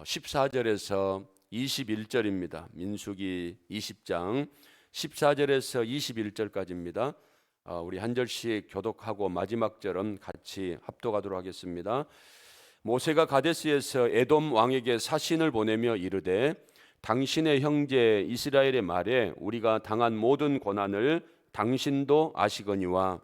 14절에서 21절입니다. 민수기 20장 14절에서 21절까지입니다. 우리 한 절씩 교독하고 마지막 절은 같이 합독하도록 하겠습니다. 모세가 가데스에서 에돔 왕에게 사신을 보내며 이르되 당신의 형제 이스라엘의 말에 우리가 당한 모든 고난을 당신도 아시거니와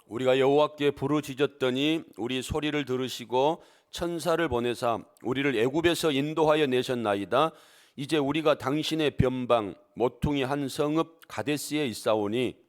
우리가 여호와께 부르짖었더니 우리 소리를 들으시고 천사를 보내사 우리를 애굽에서 인도하여 내셨나이다. 이제 우리가 당신의 변방 모퉁이 한 성읍 가데스에 있사오니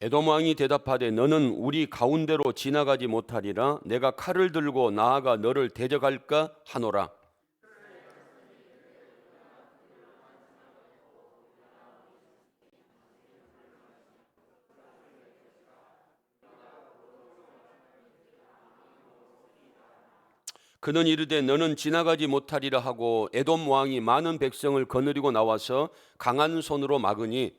에돔 왕이 대답하되 너는 우리 가운데로 지나가지 못하리라. 내가 칼을 들고 나아가 너를 대적할까 하노라. 그는 이르되 너는 지나가지 못하리라 하고 에돔 왕이 많은 백성을 거느리고 나와서 강한 손으로 막으니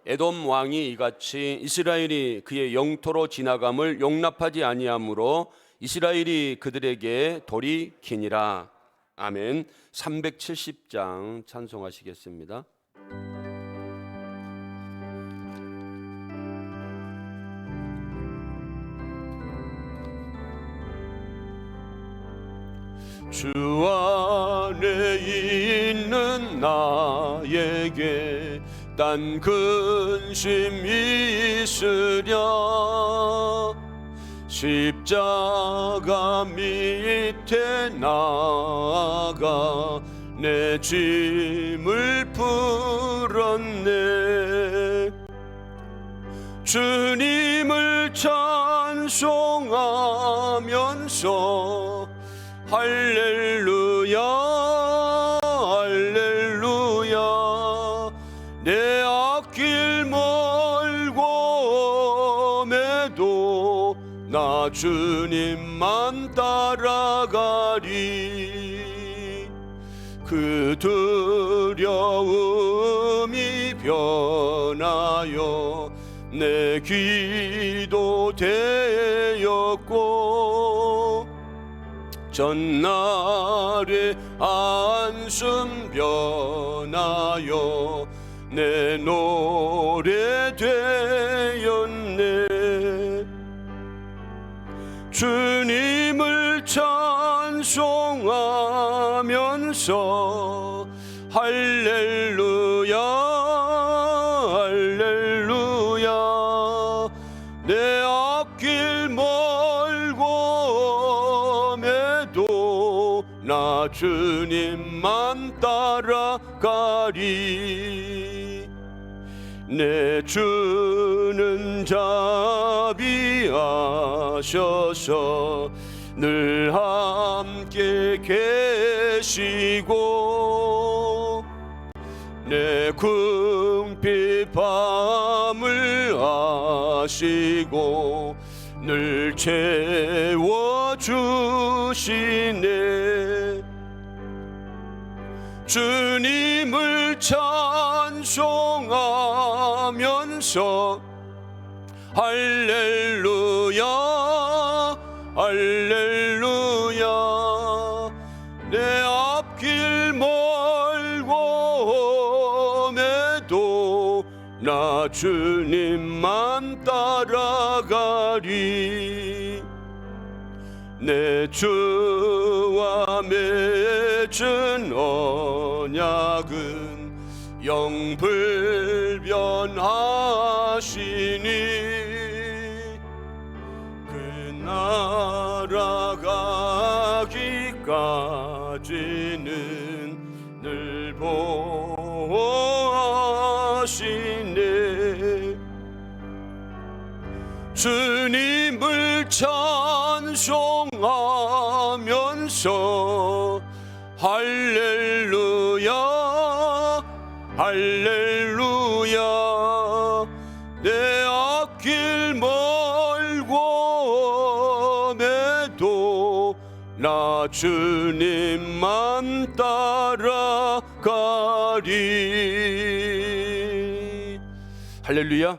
에돔 왕이 이같이 이스라엘이 그의 영토로 지나감을 용납하지 아니하므로 이스라엘이 그들에게 돌이키니라. 아멘. 370장 찬송하시겠습니다. 주 안에 있는 나에게 딴 근심이 있으랴. 십자가 밑에 나아가 내 짐을 풀었네. 주님을 찬송하면서 할렐루야 할렐루야. 내 앞길 멀고 험해도 나 주님만 따라가리. 그 두려움이 변하여 내 기도 되었고 전날의 안숨 변하여 내 노래 되었네. 주님을 찬송하면서 할렐루야 할렐루야. 내 앞길 멀고 험해도 나 주님만 따라가리. 내 주는 자비하셔서 늘 함께 계시고 내 궁핍 밤을 아시고 늘 채워주시네. 주님을 찬송하면서 할렐루야 할렐루야. 내 앞길 멀고 험해도 나 주님만 따라가리. 내 주와 맺은 언약은 영불변하시니 그 나라 가기까지는 늘 보호하시네. 주님을 찬송하면서 할렐루야 할렐루야. 내 앞길 멀고 매도 나 주님만 따라가리. 할렐루야.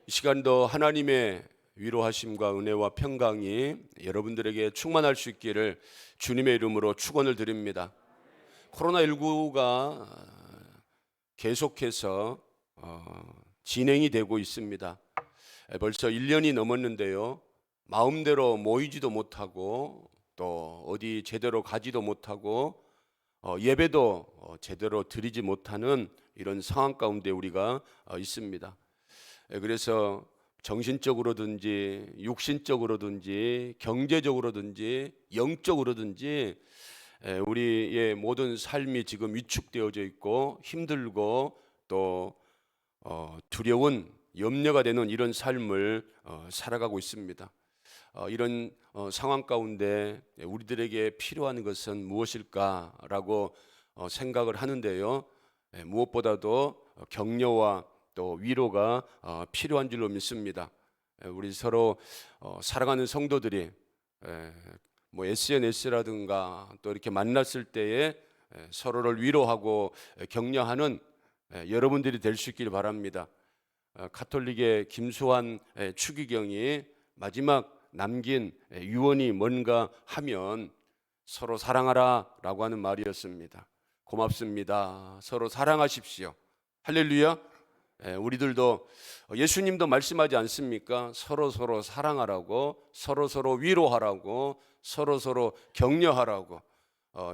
이 시간도 하나님의 위로하심과 은혜와 평강이 여러분들에게 충만할 수 있기를 주님의 이름으로 축원을 드립니다. 코로나19가 계속해서 진행이 되고 있습니다. 벌써 1년이 넘었는데요. 마음대로 모이지도 못하고 또 어디 제대로 가지도 못하고 예배도 제대로 드리지 못하는 이런 상황 가운데 우리가 있습니다. 그래서 정신적으로든지 육신적으로든지 경제적으로든지 영적으로든지 우리의 모든 삶이 지금 위축되어져 있고 힘들고 또 두려운 염려가 되는 이런 삶을 살아가고 있습니다. 이런 상황 가운데 우리들에게 필요한 것은 무엇일까라고 생각을 하는데요. 무엇보다도 격려와 또 위로가 필요한 줄로 믿습니다. 우리 서로 살아가는 성도들이 뭐 SNS라든가 또 이렇게 만났을 때에 서로를 위로하고 격려하는 여러분들이 될 수 있기를 바랍니다. 가톨릭의 김수환 추기경이 마지막 남긴 유언이 뭔가 하면 서로 사랑하라라고 하는 말이었습니다. 고맙습니다. 서로 사랑하십시오. 할렐루야. 우리들도 예수님도 말씀하지 않습니까? 서로 사랑하라고, 서로 위로하라고, 서로 격려하라고.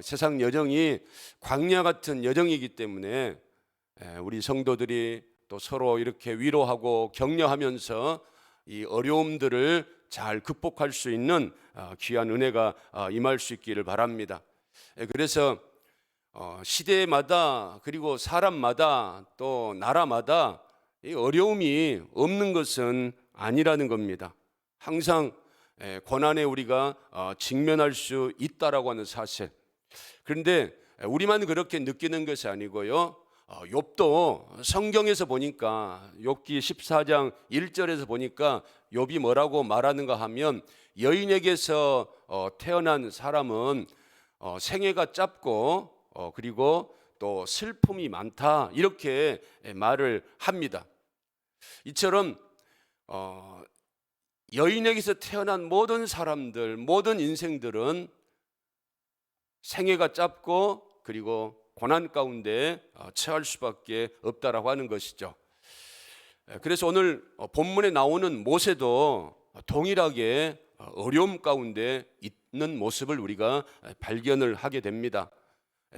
세상 여정이 광야 같은 여정이기 때문에 우리 성도들이 또 서로 이렇게 위로하고 격려하면서 이 어려움들을 잘 극복할 수 있는 귀한 은혜가 임할 수 있기를 바랍니다. 그래서 시대마다 그리고 사람마다 또 나라마다 이 어려움이 없는 것은 아니라는 겁니다. 항상 고난에 우리가 직면할 수 있다라고 하는 사실. 그런데 우리만 그렇게 느끼는 것이 아니고요. 욥도 성경에서 보니까 욥기 14장 1절에서 보니까 욥이 뭐라고 말하는가 하면 여인에게서 태어난 사람은 생애가 짧고 그리고 또 슬픔이 많다 이렇게 말을 합니다. 이처럼 여인에게서 태어난 모든 사람들, 모든 인생들은 생애가 짧고 그리고 고난 가운데 처할 수밖에 없다라고 하는 것이죠. 그래서 오늘 본문에 나오는 모세도 동일하게 어려움 가운데 있는 모습을 우리가 발견을 하게 됩니다.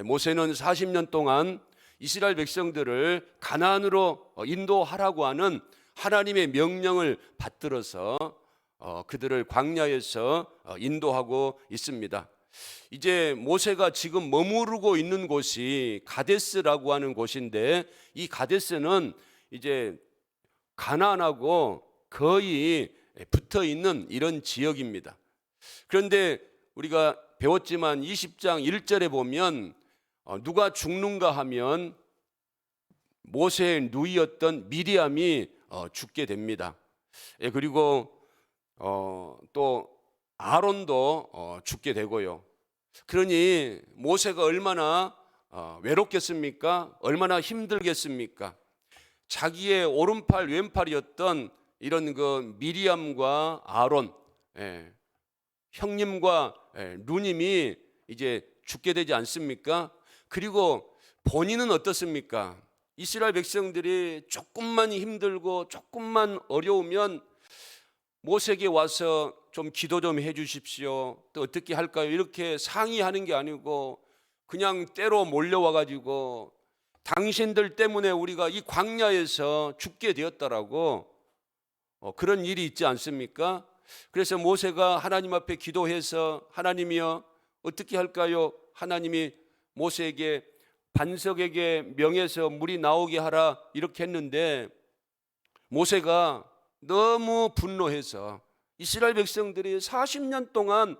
모세는 40년 동안 이스라엘 백성들을 가나안으로 인도하라고 하는 하나님의 명령을 받들어서 그들을 광야에서 인도하고 있습니다. 이제 모세가 지금 머무르고 있는 곳이 가데스라고 하는 곳인데 이 가데스는 이제 가나안하고 거의 붙어 있는 이런 지역입니다. 그런데 우리가 배웠지만 20장 1절에 보면 누가 죽는가 하면 모세의 누이였던 미리암이 죽게 됩니다. 그리고 또 아론도 죽게 되고요. 그러니 모세가 얼마나 외롭겠습니까? 얼마나 힘들겠습니까? 자기의 오른팔 왼팔이었던 이런 그 미리암과 아론, 형님과 누님이 이제 죽게 되지 않습니까? 그리고 본인은 어떻습니까? 이스라엘 백성들이 조금만 힘들고 조금만 어려우면 모세에게 와서 좀 기도 좀 해주십시오. 또 어떻게 할까요? 이렇게 상의하는 게 아니고 그냥 때로 몰려와 가지고 당신들 때문에 우리가 이 광야에서 죽게 되었다라고 그런 일이 있지 않습니까? 그래서 모세가 하나님 앞에 기도해서 하나님이여 어떻게 할까요? 하나님이 모세에게 반석에게 명해서 물이 나오게 하라 이렇게 했는데 모세가 너무 분노해서 이스라엘 백성들이 40년 동안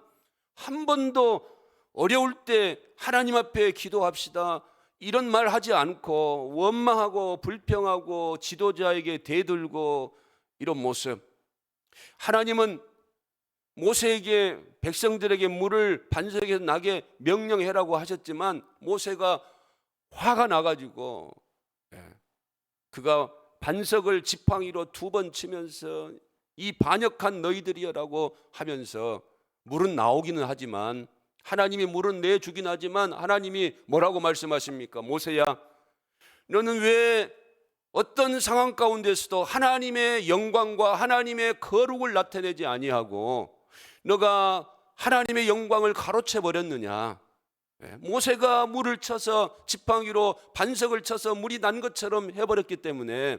한 번도 어려울 때 하나님 앞에 기도합시다 이런 말 하지 않고 원망하고 불평하고 지도자에게 대들고 이런 모습. 하나님은 모세에게 백성들에게 물을 반석에서 나게 명령해라고 하셨지만 모세가 화가 나가지고 그가 반석을 지팡이로 2번 치면서 이 반역한 너희들이여라고 하면서 물은 나오기는 하지만 하나님이 물은 내주긴 하지만 하나님이 뭐라고 말씀하십니까? 모세야, 너는 왜 어떤 상황 가운데서도 하나님의 영광과 하나님의 거룩을 나타내지 아니하고 너가 하나님의 영광을 가로채 버렸느냐? 모세가 물을 쳐서 지팡이로 반석을 쳐서 물이 난 것처럼 해버렸기 때문에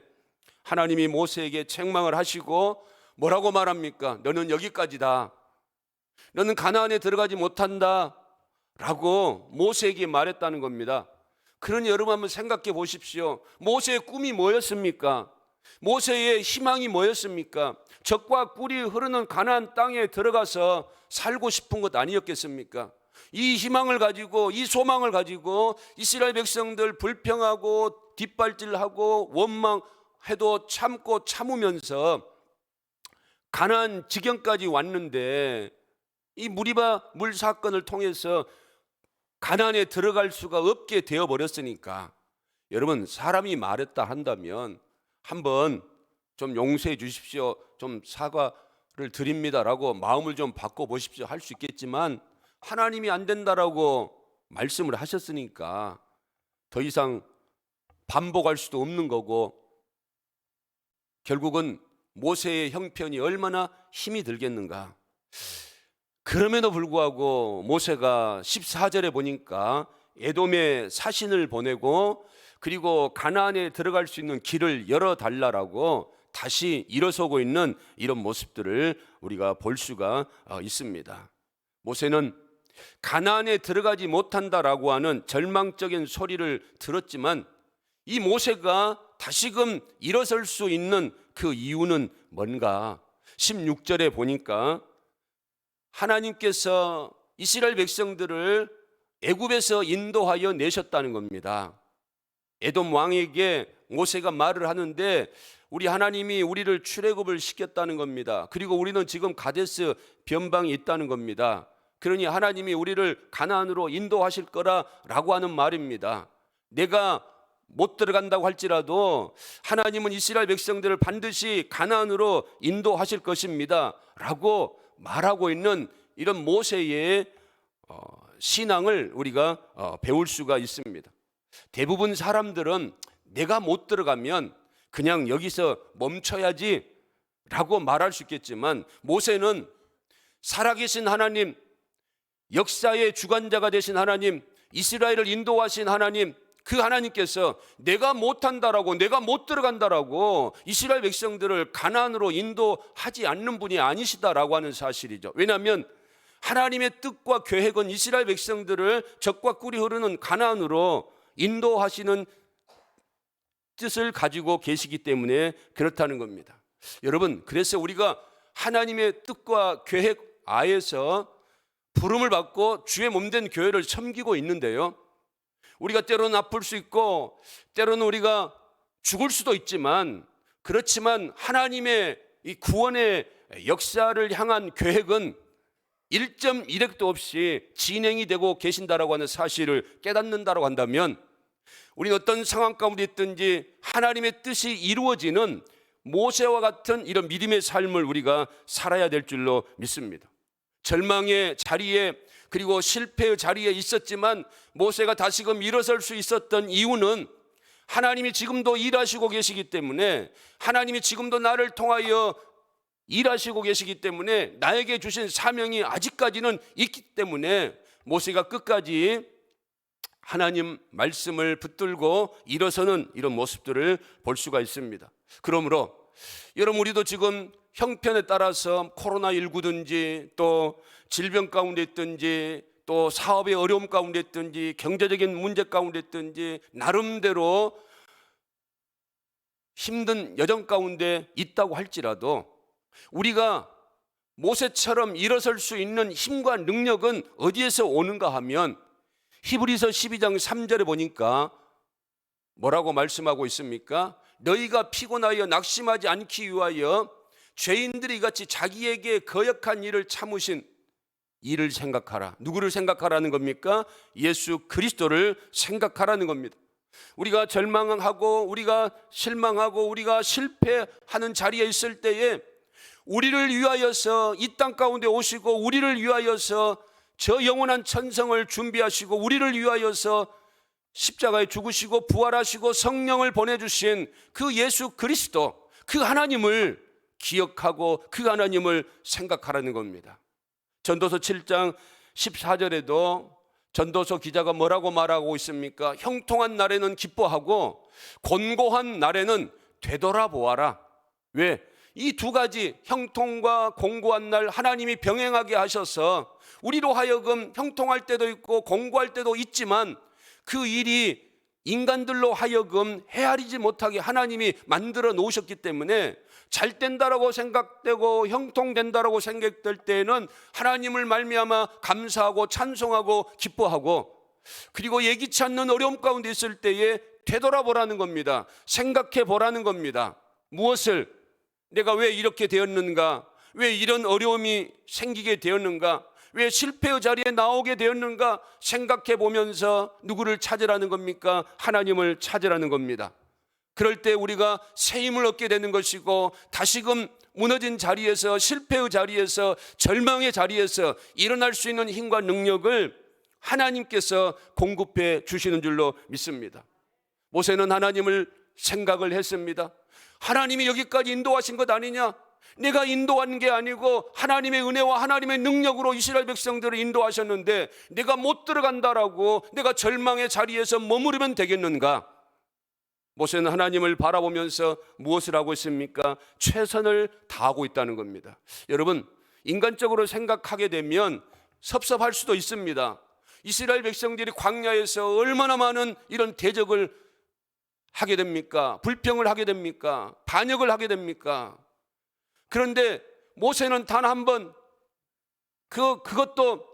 하나님이 모세에게 책망을 하시고 뭐라고 말합니까? 너는 여기까지다. 너는 가나안에 들어가지 못한다 라고 모세에게 말했다는 겁니다. 그러니 여러분 한번 생각해 보십시오. 모세의 꿈이 뭐였습니까? 모세의 희망이 뭐였습니까? 젖과 꿀이 흐르는 가나안 땅에 들어가서 살고 싶은 것 아니었겠습니까? 이 희망을 가지고 이 소망을 가지고 이스라엘 백성들 불평하고 뒷발질하고 원망해도 참고 참으면서 가나안 지경까지 왔는데 이 무리바 물 사건을 통해서 가나안에 들어갈 수가 없게 되어 버렸으니까 여러분, 사람이 말했다 한다면 한번 좀 용서해 주십시오, 좀 사과를 드립니다라고 마음을 좀 바꿔 보십시오 할 수 있겠지만 하나님이 안 된다라고 말씀을 하셨으니까 더 이상 반복할 수도 없는 거고 결국은 모세의 형편이 얼마나 힘이 들겠는가. 그럼에도 불구하고 모세가 14절에 보니까 에돔에 사신을 보내고 그리고 가나안에 들어갈 수 있는 길을 열어달라고 다시 일어서고 있는 이런 모습들을 우리가 볼 수가 있습니다. 모세는 가나안에 들어가지 못한다라고 하는 절망적인 소리를 들었지만 이 모세가 다시금 일어설 수 있는 그 이유는 뭔가 16절에 보니까 하나님께서 이스라엘 백성들을 애굽에서 인도하여 내셨다는 겁니다. 에돔 왕에게 모세가 말을 하는데 우리 하나님이 우리를 출애굽을 시켰다는 겁니다. 그리고 우리는 지금 가데스 변방에 있다는 겁니다. 그러니 하나님이 우리를 가나안으로 인도하실 거라라고 하는 말입니다. 내가 못 들어간다고 할지라도 하나님은 이스라엘 백성들을 반드시 가나안으로 인도하실 것입니다 라고 말하고 있는 이런 모세의 신앙을 우리가 배울 수가 있습니다. 대부분 사람들은 내가 못 들어가면 그냥 여기서 멈춰야지 라고 말할 수 있겠지만 모세는 살아계신 하나님, 역사의 주관자가 되신 하나님, 이스라엘을 인도하신 하나님, 그 하나님께서 내가 못한다라고, 내가 못 들어간다라고 이스라엘 백성들을 가나안으로 인도하지 않는 분이 아니시다라고 하는 사실이죠. 왜냐하면 하나님의 뜻과 계획은 이스라엘 백성들을 젖과 꿀이 흐르는 가나안으로 인도하시는 뜻을 가지고 계시기 때문에 그렇다는 겁니다. 여러분, 그래서 우리가 하나님의 뜻과 계획 아에서 부름을 받고 주의 몸된 교회를 섬기고 있는데요, 우리가 때로는 아플 수 있고 때로는 우리가 죽을 수도 있지만 그렇지만 하나님의 이 구원의 역사를 향한 계획은 1.1획도 없이 진행이 되고 계신다라고 하는 사실을 깨닫는다라고 한다면 우리는 어떤 상황 가운데 있든지 하나님의 뜻이 이루어지는 모세와 같은 이런 믿음의 삶을 우리가 살아야 될 줄로 믿습니다. 절망의 자리에 그리고 실패의 자리에 있었지만 모세가 다시금 일어설 수 있었던 이유는 하나님이 지금도 일하시고 계시기 때문에, 하나님이 지금도 나를 통하여 일하시고 계시기 때문에, 나에게 주신 사명이 아직까지는 있기 때문에 모세가 끝까지 하나님 말씀을 붙들고 일어서는 이런 모습들을 볼 수가 있습니다. 그러므로 여러분, 우리도 지금 형편에 따라서 코로나19든지 또 질병 가운데 있든지 또 사업의 어려움 가운데 있든지 경제적인 문제 가운데 있든지 나름대로 힘든 여정 가운데 있다고 할지라도 우리가 모세처럼 일어설 수 있는 힘과 능력은 어디에서 오는가 하면 히브리서 12장 3절에 보니까 뭐라고 말씀하고 있습니까? 너희가 피곤하여 낙심하지 않기 위하여 죄인들이 같이 자기에게 거역한 일을 참으신 이를 생각하라. 누구를 생각하라는 겁니까? 예수 그리스도를 생각하라는 겁니다. 우리가 절망하고 우리가 실망하고 우리가 실패하는 자리에 있을 때에 우리를 위하여서 이 땅 가운데 오시고 우리를 위하여서 저 영원한 천성을 준비하시고 우리를 위하여서 십자가에 죽으시고 부활하시고 성령을 보내주신 그 예수 그리스도, 그 하나님을 기억하고 그 하나님을 생각하라는 겁니다. 전도서 7장 14절에도 전도서 기자가 뭐라고 말하고 있습니까? 형통한 날에는 기뻐하고 곤고한 날에는 되돌아보아라. 왜? 이 두 가지 형통과 공고한 날 하나님이 병행하게 하셔서 우리로 하여금 형통할 때도 있고 공고할 때도 있지만 그 일이 인간들로 하여금 헤아리지 못하게 하나님이 만들어 놓으셨기 때문에 잘 된다라고 생각되고 형통된다라고 생각될 때에는 하나님을 말미암아 감사하고 찬송하고 기뻐하고, 그리고 예기치 않는 어려움 가운데 있을 때에 되돌아보라는 겁니다. 생각해 보라는 겁니다. 무엇을, 내가 왜 이렇게 되었는가? 왜 이런 어려움이 생기게 되었는가? 왜 실패의 자리에 나오게 되었는가? 생각해 보면서 누구를 찾으라는 겁니까? 하나님을 찾으라는 겁니다. 그럴 때 우리가 새 힘을 얻게 되는 것이고, 다시금 무너진 자리에서, 실패의 자리에서, 절망의 자리에서 일어날 수 있는 힘과 능력을 하나님께서 공급해 주시는 줄로 믿습니다. 모세는 하나님을 생각을 했습니다. 하나님이 여기까지 인도하신 것 아니냐? 내가 인도한 게 아니고 하나님의 은혜와 하나님의 능력으로 이스라엘 백성들을 인도하셨는데 내가 못 들어간다라고 내가 절망의 자리에서 머무르면 되겠는가? 모세는 하나님을 바라보면서 무엇을 하고 있습니까? 최선을 다하고 있다는 겁니다. 여러분, 인간적으로 생각하게 되면 섭섭할 수도 있습니다. 이스라엘 백성들이 광야에서 얼마나 많은 이런 대적을 하게 됩니까? 불평을 하게 됩니까? 반역을 하게 됩니까? 그런데 모세는 단 한 번 그것도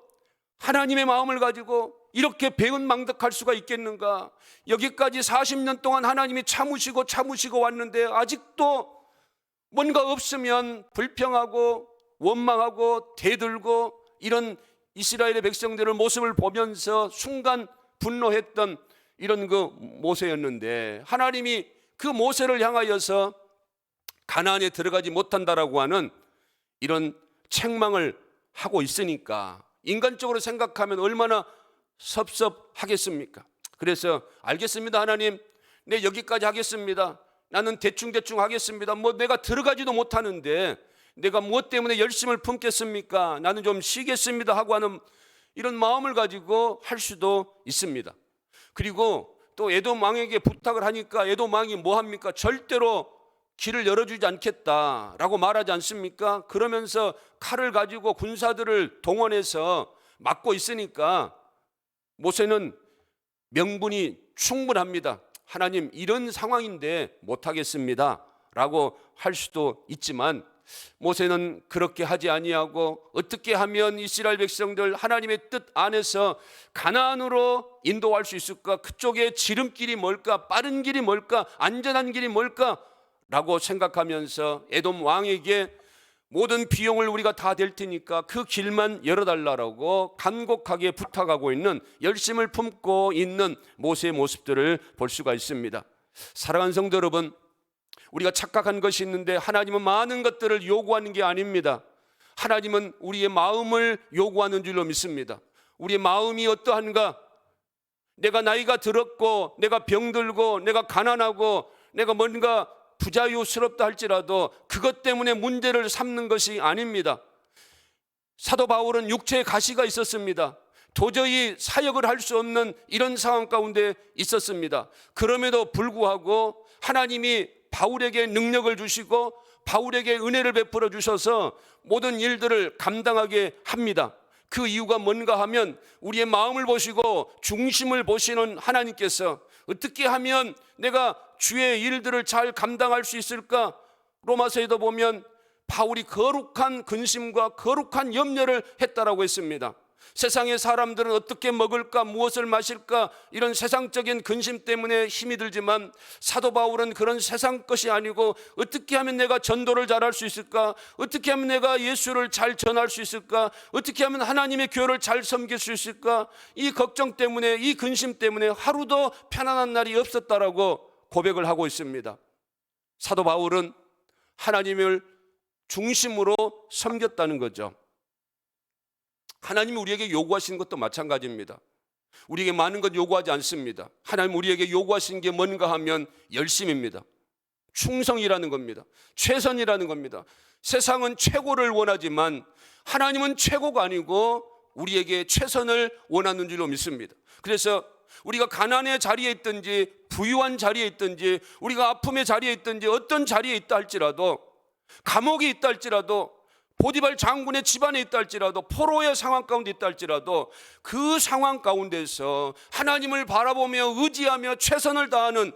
하나님의 마음을 가지고 이렇게 배은망덕할 수가 있겠는가? 여기까지 40년 동안 하나님이 참으시고 왔는데 아직도 뭔가 없으면 불평하고 원망하고 대들고, 이런 이스라엘의 백성들의 모습을 보면서 순간 분노했던 이런 그 모세였는데, 하나님이 그 모세를 향하여서 가나안에 들어가지 못한다라고 하는 이런 책망을 하고 있으니까 인간적으로 생각하면 얼마나 섭섭하겠습니까? 그래서 알겠습니다, 하나님, 네, 여기까지 하겠습니다. 나는 대충 하겠습니다. 내가 들어가지도 못하는데 내가 무엇 때문에 열심을 품겠습니까? 나는 좀 쉬겠습니다 하고 하는 이런 마음을 가지고 할 수도 있습니다. 그리고 또 에돔 왕에게 부탁을 하니까 에돔 왕이 뭐 합니까? 절대로 길을 열어주지 않겠다라고 말하지 않습니까? 그러면서 칼을 가지고 군사들을 동원해서 막고 있으니까 모세는 명분이 충분합니다. 하나님, 이런 상황인데 못하겠습니다 라고 할 수도 있지만, 모세는 그렇게 하지 아니하고 어떻게 하면 이스라엘 백성들 하나님의 뜻 안에서 가나안으로 인도할 수 있을까? 그쪽에 지름길이 뭘까? 빠른 길이 뭘까? 안전한 길이 뭘까? 라고 생각하면서 에돔 왕에게 모든 비용을 우리가 다 댈 테니까 그 길만 열어달라고 간곡하게 부탁하고 있는, 열심을 품고 있는 모세의 모습들을 볼 수가 있습니다. 사랑하는 성도 여러분, 우리가 착각한 것이 있는데 하나님은 많은 것들을 요구하는 게 아닙니다. 하나님은 우리의 마음을 요구하는 줄로 믿습니다. 우리의 마음이 어떠한가? 내가 나이가 들었고 내가 병들고 내가 가난하고 내가 뭔가 부자유스럽다 할지라도 그것 때문에 문제를 삼는 것이 아닙니다. 사도 바울은 육체의 가시가 있었습니다. 도저히 사역을 할 수 없는 이런 상황 가운데 있었습니다. 그럼에도 불구하고 하나님이 바울에게 능력을 주시고 바울에게 은혜를 베풀어 주셔서 모든 일들을 감당하게 합니다. 그 이유가 뭔가 하면 우리의 마음을 보시고 중심을 보시는 하나님께서 어떻게 하면 내가 주의 일들을 잘 감당할 수 있을까? 로마서에도 보면 바울이 거룩한 근심과 거룩한 염려를 했다라고 했습니다. 세상의 사람들은 어떻게 먹을까, 무엇을 마실까, 이런 세상적인 근심 때문에 힘이 들지만 사도 바울은 그런 세상 것이 아니고 어떻게 하면 내가 전도를 잘할 수 있을까, 어떻게 하면 내가 예수를 잘 전할 수 있을까, 어떻게 하면 하나님의 교회를 잘 섬길 수 있을까, 이 걱정 때문에, 이 근심 때문에 하루도 편안한 날이 없었다라고 고백을 하고 있습니다. 사도 바울은 하나님을 중심으로 섬겼다는 거죠. 하나님이 우리에게 요구하시는 것도 마찬가지입니다. 우리에게 많은 것 요구하지 않습니다. 하나님 우리에게 요구하시는 게 뭔가 하면 열심입니다. 충성이라는 겁니다. 최선이라는 겁니다. 세상은 최고를 원하지만 하나님은 최고가 아니고 우리에게 최선을 원하는 줄로 믿습니다. 그래서 우리가 가난의 자리에 있든지 부유한 자리에 있든지 우리가 아픔의 자리에 있든지 어떤 자리에 있다 할지라도, 감옥에 있다 할지라도, 보디발 장군의 집안에 있다 할지라도, 포로의 상황 가운데 있다 할지라도 그 상황 가운데서 하나님을 바라보며 의지하며 최선을 다하는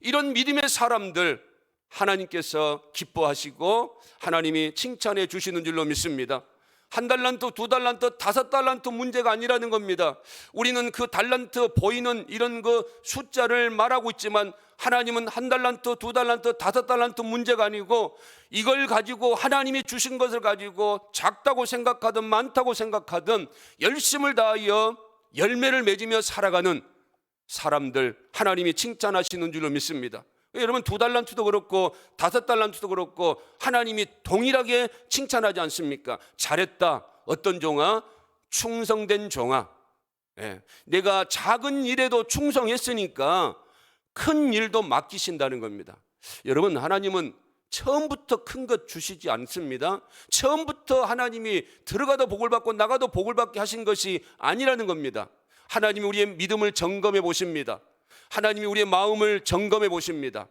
이런 믿음의 사람들, 하나님께서 기뻐하시고 하나님이 칭찬해 주시는 줄로 믿습니다. 1달란트, 2달란트, 5달란트 문제가 아니라는 겁니다. 우리는 그 달란트 보이는 이런 그 숫자를 말하고 있지만 하나님은 1달란트, 2달란트, 5달란트 문제가 아니고 이걸 가지고 하나님이 주신 것을 가지고 작다고 생각하든 많다고 생각하든 열심을 다하여 열매를 맺으며 살아가는 사람들, 하나님이 칭찬하시는 줄로 믿습니다. 여러분 2달란트도 그렇고 5달란트도 그렇고 하나님이 동일하게 칭찬하지 않습니까? 잘했다. 어떤 종아? 충성된 종아. 내가 작은 일에도 충성했으니까 큰 일도 맡기신다는 겁니다. 여러분, 하나님은 처음부터 큰 것 주시지 않습니다. 처음부터 하나님이 들어가도 복을 받고 나가도 복을 받게 하신 것이 아니라는 겁니다. 하나님이 우리의 믿음을 점검해 보십니다. 하나님이 우리의 마음을 점검해 보십니다.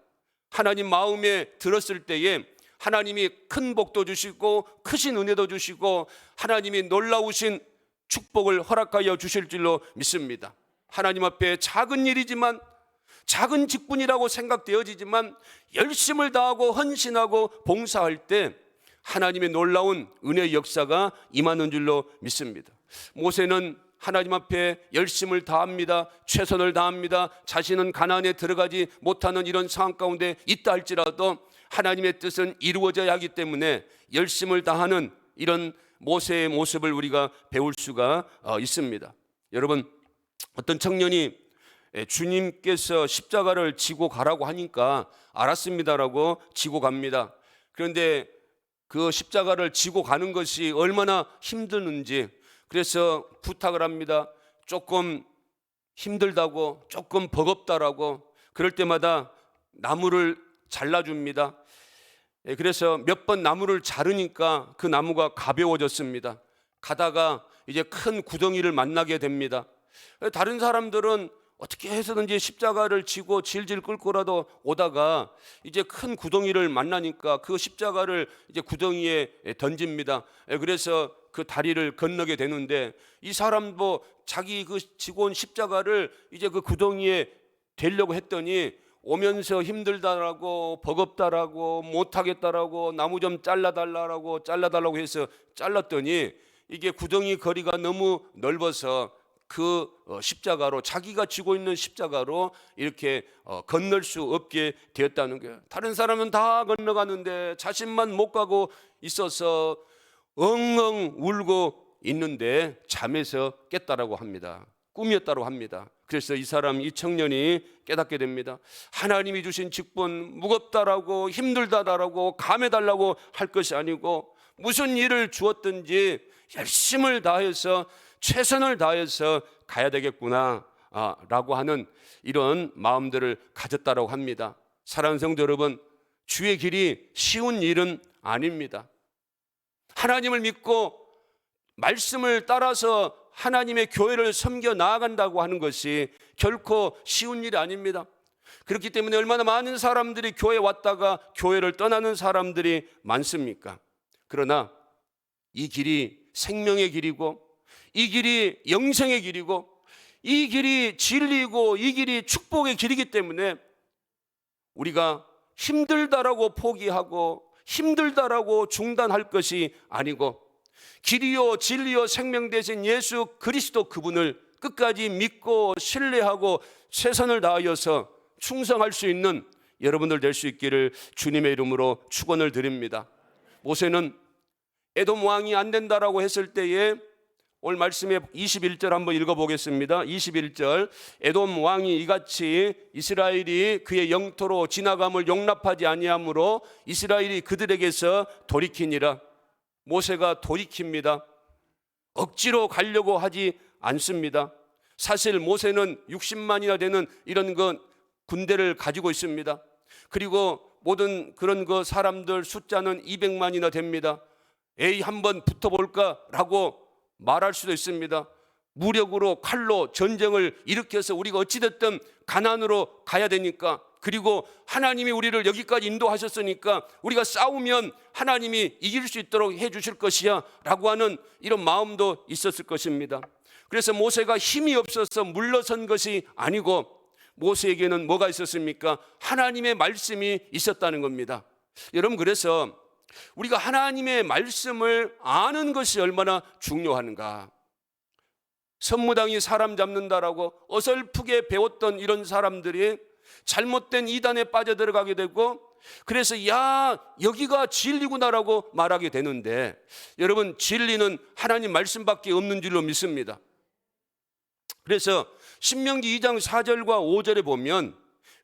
하나님 마음에 들었을 때에 하나님이 큰 복도 주시고 크신 은혜도 주시고 하나님이 놀라우신 축복을 허락하여 주실 줄로 믿습니다. 하나님 앞에 작은 일이지만, 작은 직분이라고 생각되어지지만 열심을 다하고 헌신하고 봉사할 때 하나님의 놀라운 은혜의 역사가 임하는 줄로 믿습니다. 모세는 하나님 앞에 열심을 다합니다. 최선을 다합니다. 자신은 가나안에 들어가지 못하는 이런 상황 가운데 있다 할지라도 하나님의 뜻은 이루어져야 하기 때문에 열심을 다하는 이런 모세의 모습을 우리가 배울 수가 있습니다. 여러분, 어떤 청년이 주님께서 십자가를 지고 가라고 하니까 알았습니다라고 지고 갑니다. 그런데 그 십자가를 지고 가는 것이 얼마나 힘드는지, 그래서 부탁을 합니다. 조금 힘들다고, 조금 버겁다라고. 그럴 때마다 나무를 잘라줍니다. 그래서 몇 번 나무를 자르니까 그 나무가 가벼워졌습니다. 가다가 이제 큰 구덩이를 만나게 됩니다. 다른 사람들은 어떻게 해서든지 십자가를 지고 질질 끌고라도 오다가 이제 큰 구덩이를 만나니까 그 십자가를 이제 구덩이에 던집니다. 그래서 그 다리를 건너게 되는데 이 사람도 자기 그 지고 온 십자가를 이제 그 구덩이에 대려고 했더니 오면서 힘들다라고, 버겁다라고, 못하겠다라고, 나무 좀 잘라달라고 해서 잘랐더니 이게 구덩이 거리가 너무 넓어서 그 십자가로, 자기가 지고 있는 십자가로 이렇게 건널 수 없게 되었다는 거예요. 다른 사람은 다 건너가는데 자신만 못 가고 있어서 엉엉 울고 있는데 잠에서 깼다라고 합니다. 꿈이었다고 합니다. 그래서 이 사람, 이 청년이 깨닫게 됩니다. 하나님이 주신 직분, 무겁다라고, 힘들다라고, 감해달라고 할 것이 아니고 무슨 일을 주었든지 열심을 다해서, 최선을 다해서 가야 되겠구나 라고 하는 이런 마음들을 가졌다라고 합니다. 사랑하는 성도 여러분, 주의 길이 쉬운 일은 아닙니다. 하나님을 믿고 말씀을 따라서 하나님의 교회를 섬겨 나아간다고 하는 것이 결코 쉬운 일이 아닙니다. 그렇기 때문에 얼마나 많은 사람들이 교회에 왔다가 교회를 떠나는 사람들이 많습니까? 그러나 이 길이 생명의 길이고, 이 길이 영생의 길이고, 이 길이 진리이고, 이 길이 축복의 길이기 때문에 우리가 힘들다라고 포기하고 힘들다라고 중단할 것이 아니고, 길이요 진리요 생명 되신 예수 그리스도 그분을 끝까지 믿고 신뢰하고 최선을 다하여서 충성할 수 있는 여러분들 될 수 있기를 주님의 이름으로 축원을 드립니다. 모세는 에돔 왕이 안 된다라고 했을 때에 오늘 말씀에 21절 한번 읽어보겠습니다. 21절, 에돔 왕이 이같이 이스라엘이 그의 영토로 지나감을 용납하지 아니하므로 이스라엘이 그들에게서 돌이키니라. 모세가 돌이킵니다. 억지로 가려고 하지 않습니다. 사실 모세는 60만이나 되는 이런 군대를 가지고 있습니다. 그리고 모든 그런 사람들 숫자는 200만이나 됩니다. 에이 한번 붙어볼까라고 말할 수도 있습니다. 무력으로 칼로 전쟁을 일으켜서 우리가 어찌됐든 가나안으로 가야 되니까, 그리고 하나님이 우리를 여기까지 인도하셨으니까 우리가 싸우면 하나님이 이길 수 있도록 해 주실 것이야 라고 하는 이런 마음도 있었을 것입니다. 그래서 모세가 힘이 없어서 물러선 것이 아니고 모세에게는 뭐가 있었습니까? 하나님의 말씀이 있었다는 겁니다. 여러분, 그래서 우리가 하나님의 말씀을 아는 것이 얼마나 중요한가. 선무당이 사람 잡는다라고 어설프게 배웠던 이런 사람들이 잘못된 이단에 빠져들어가게 되고, 그래서 야 여기가 진리구나라고 말하게 되는데, 여러분, 진리는 하나님 말씀밖에 없는 줄로 믿습니다. 그래서 신명기 2장 4절과 5절에 보면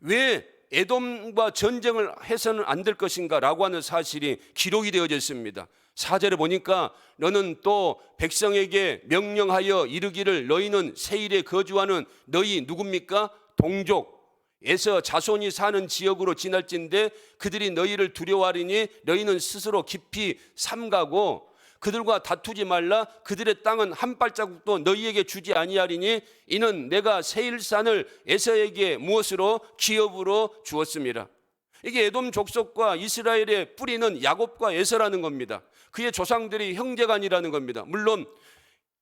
왜 에돔과 전쟁을 해서는 안 될 것인가 라고 하는 사실이 기록이 되어져 있습니다. 4절에 보니까 너는 또 백성에게 명령하여 이르기를 너희는 세일에 거주하는 너희 누굽니까? 동족에서 자손이 사는 지역으로 지날진대 그들이 너희를 두려워하리니 너희는 스스로 깊이 삼가고 그들과 다투지 말라. 그들의 땅은 한 발자국도 너희에게 주지 아니하리니 이는 내가 세일산을 에서에게 무엇으로? 기업으로 주었습니다. 이게 에돔 족속과 이스라엘의 뿌리는 야곱과 에서라는 겁니다. 그의 조상들이 형제간이라는 겁니다. 물론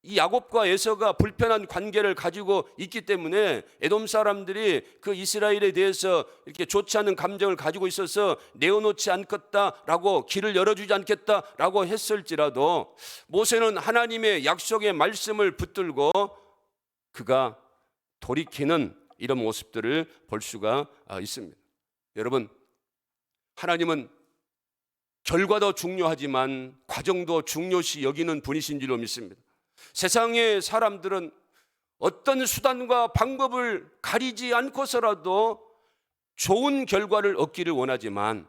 이 야곱과 에서가 불편한 관계를 가지고 있기 때문에 에돔 사람들이 그 이스라엘에 대해서 이렇게 좋지 않은 감정을 가지고 있어서 내어놓지 않겠다라고, 길을 열어주지 않겠다라고 했을지라도 모세는 하나님의 약속의 말씀을 붙들고 그가 돌이키는 이런 모습들을 볼 수가 있습니다. 여러분, 하나님은 결과도 중요하지만 과정도 중요시 여기는 분이신 줄로 믿습니다. 세상의 사람들은 어떤 수단과 방법을 가리지 않고서라도 좋은 결과를 얻기를 원하지만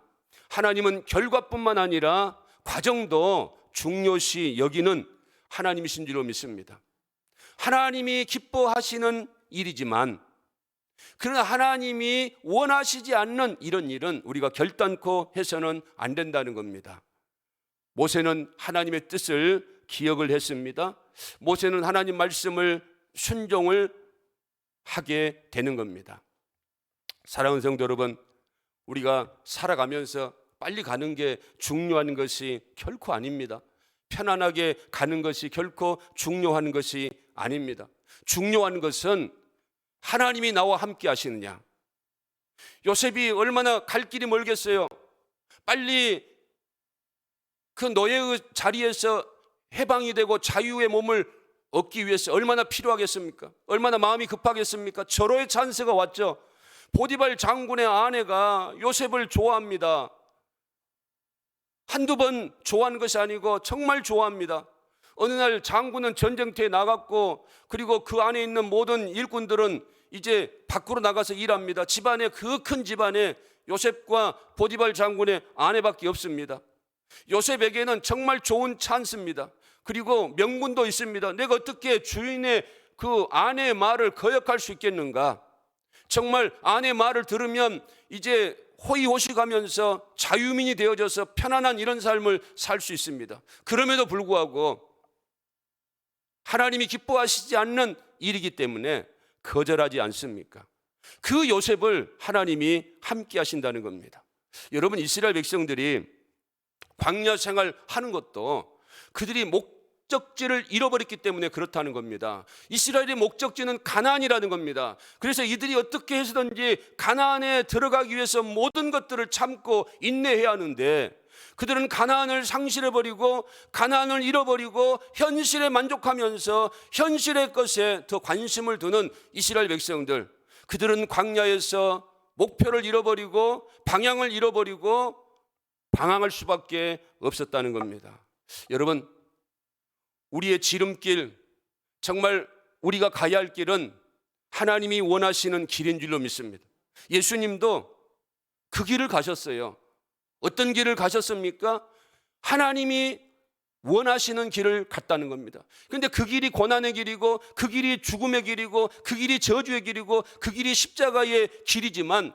하나님은 결과뿐만 아니라 과정도 중요시 여기는 하나님이신 줄로 믿습니다. 하나님이 기뻐하시는 일이지만 그러나 하나님이 원하시지 않는 이런 일은 우리가 결단코 해서는 안 된다는 겁니다. 모세는 하나님의 뜻을 기억을 했습니다. 모세는 하나님 말씀을 순종을 하게 되는 겁니다. 사랑하는 성도 여러분, 우리가 살아가면서 빨리 가는 게 중요한 것이 결코 아닙니다. 편안하게 가는 것이 결코 중요한 것이 아닙니다. 중요한 것은 하나님이 나와 함께 하시느냐. 요셉이 얼마나 갈 길이 멀겠어요. 빨리 그 노예의 자리에서 해방이 되고 자유의 몸을 얻기 위해서 얼마나 필요하겠습니까? 얼마나 마음이 급하겠습니까? 절호의 찬스가 왔죠. 보디발 장군의 아내가 요셉을 좋아합니다. 한두 번 좋아하는 것이 아니고 정말 좋아합니다. 어느 날 장군은 전쟁터에 나갔고, 그리고 그 안에 있는 모든 일꾼들은 이제 밖으로 나가서 일합니다. 집안에, 그 큰 집안에 요셉과 보디발 장군의 아내밖에 없습니다. 요셉에게는 정말 좋은 찬스입니다. 그리고 명분도 있습니다. 내가 어떻게 주인의 그 아내의 말을 거역할 수 있겠는가? 정말 아내의 말을 들으면 이제 호의호식하면서 자유민이 되어져서 편안한 이런 삶을 살 수 있습니다. 그럼에도 불구하고 하나님이 기뻐하시지 않는 일이기 때문에 거절하지 않습니까? 그 요셉을 하나님이 함께 하신다는 겁니다. 여러분, 이스라엘 백성들이 광야 생활하는 것도 그들이 목적지를 잃어버렸기 때문에 그렇다는 겁니다. 이스라엘의 목적지는 가나안이라는 겁니다. 그래서 이들이 어떻게 해서든지 가나안에 들어가기 위해서 모든 것들을 참고 인내해야 하는데, 그들은 가나안을 상실해버리고 가나안을 잃어버리고 현실에 만족하면서 현실의 것에 더 관심을 두는 이스라엘 백성들, 그들은 광야에서 목표를 잃어버리고 방향을 잃어버리고 방황할 수밖에 없었다는 겁니다. 여러분, 우리의 지름길, 정말 우리가 가야 할 길은 하나님이 원하시는 길인 줄로 믿습니다. 예수님도 그 길을 가셨어요. 어떤 길을 가셨습니까? 하나님이 원하시는 길을 갔다는 겁니다. 그런데 그 길이 고난의 길이고 그 길이 죽음의 길이고 그 길이 저주의 길이고 그 길이 십자가의 길이지만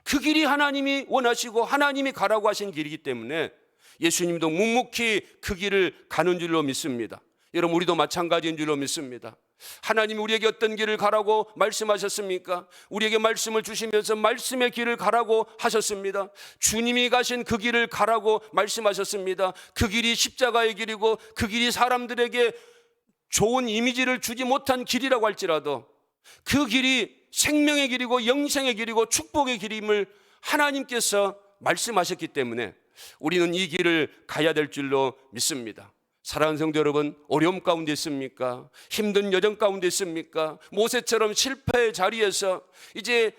그 길이 하나님이 원하시고 하나님이 가라고 하신 길이기 때문에 예수님도 묵묵히 그 길을 가는 줄로 믿습니다. 여러분, 우리도 마찬가지인 줄로 믿습니다. 하나님이 우리에게 어떤 길을 가라고 말씀하셨습니까? 우리에게 말씀을 주시면서 말씀의 길을 가라고 하셨습니다. 주님이 가신 그 길을 가라고 말씀하셨습니다. 그 길이 십자가의 길이고 그 길이 사람들에게 좋은 이미지를 주지 못한 길이라고 할지라도 그 길이 생명의 길이고 영생의 길이고 축복의 길임을 하나님께서 말씀하셨기 때문에 우리는 이 길을 가야 될 줄로 믿습니다. 사랑하는 성도 여러분, 어려움 가운데 있습니까? 힘든 여정 가운데 있습니까? 모세처럼 실패의 자리에서 이제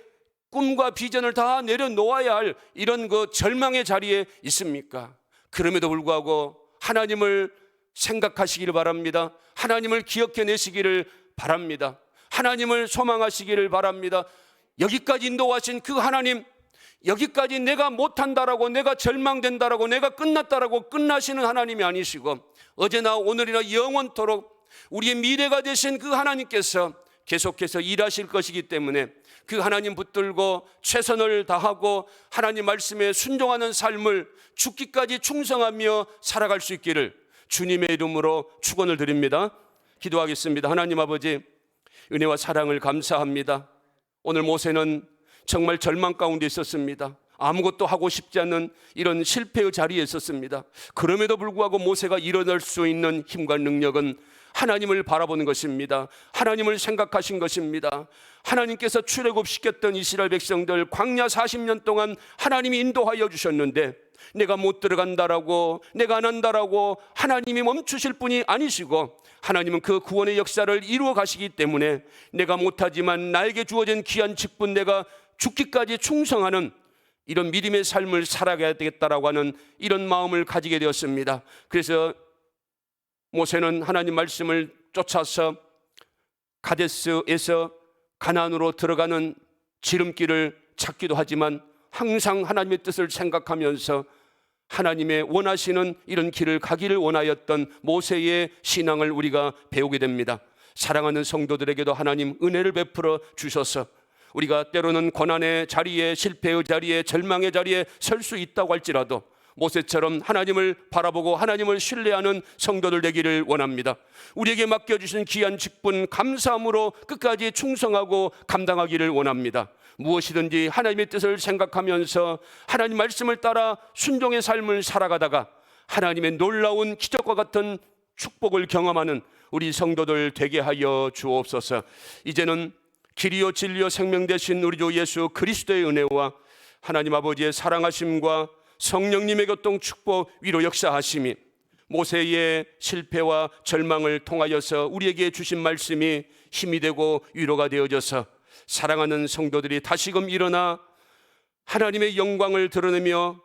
꿈과 비전을 다 내려놓아야 할 이런 그 절망의 자리에 있습니까? 그럼에도 불구하고 하나님을 생각하시기를 바랍니다. 하나님을 기억해내시기를 바랍니다. 하나님을 소망하시기를 바랍니다. 여기까지 인도하신 그 하나님, 여기까지 내가 못한다라고, 내가 절망된다라고, 내가 끝났다라고 끝나시는 하나님이 아니시고 어제나 오늘이나 영원토록 우리의 미래가 되신 그 하나님께서 계속해서 일하실 것이기 때문에 그 하나님 붙들고 최선을 다하고 하나님 말씀에 순종하는 삶을 죽기까지 충성하며 살아갈 수 있기를 주님의 이름으로 축원을 드립니다. 기도하겠습니다. 하나님 아버지, 은혜와 사랑을 감사합니다. 오늘 모세는 정말 절망 가운데 있었습니다. 아무것도 하고 싶지 않은 이런 실패의 자리에 있었습니다. 그럼에도 불구하고 모세가 일어날 수 있는 힘과 능력은 하나님을 바라보는 것입니다. 하나님을 생각하신 것입니다. 하나님께서 출애굽시켰던 이스라엘 백성들 광야 40년 동안 하나님이 인도하여 주셨는데 내가 못 들어간다라고, 내가 안 한다라고 하나님이 멈추실 분이 아니시고 하나님은 그 구원의 역사를 이루어 가시기 때문에 내가 못하지만 나에게 주어진 귀한 직분, 내가 죽기까지 충성하는 이런 믿음의 삶을 살아가야 되겠다라고 하는 이런 마음을 가지게 되었습니다. 그래서 모세는 하나님 말씀을 쫓아서 가데스에서 가나안으로 들어가는 지름길을 찾기도 하지만 항상 하나님의 뜻을 생각하면서 하나님의 원하시는 이런 길을 가기를 원하였던 모세의 신앙을 우리가 배우게 됩니다. 사랑하는 성도들에게도 하나님 은혜를 베풀어 주셔서 우리가 때로는 고난의 자리에, 실패의 자리에, 절망의 자리에 설 수 있다고 할지라도 모세처럼 하나님을 바라보고 하나님을 신뢰하는 성도들 되기를 원합니다. 우리에게 맡겨주신 귀한 직분 감사함으로 끝까지 충성하고 감당하기를 원합니다. 무엇이든지 하나님의 뜻을 생각하면서 하나님 말씀을 따라 순종의 삶을 살아가다가 하나님의 놀라운 기적과 같은 축복을 경험하는 우리 성도들 되게 하여 주옵소서. 이제는 길이요 진리요 생명 되신 우리 주 예수 그리스도의 은혜와 하나님 아버지의 사랑하심과 성령님의 교통 축복 위로 역사하심이 모세의 실패와 절망을 통하여서 우리에게 주신 말씀이 힘이 되고 위로가 되어져서 사랑하는 성도들이 다시금 일어나 하나님의 영광을 드러내며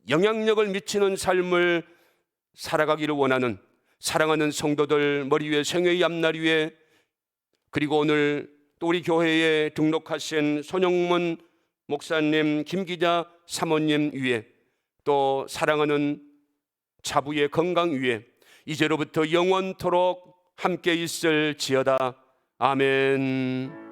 영향력을 미치는 삶을 살아가기를 원하는 사랑하는 성도들 머리 위에 생애의 앞날 위에, 그리고 오늘 또 우리 교회에 등록하신 손영문 목사님, 김기자 사모님 위에, 또 사랑하는 자부의 건강 위에 이제로부터 영원토록 함께 있을지어다. 아멘.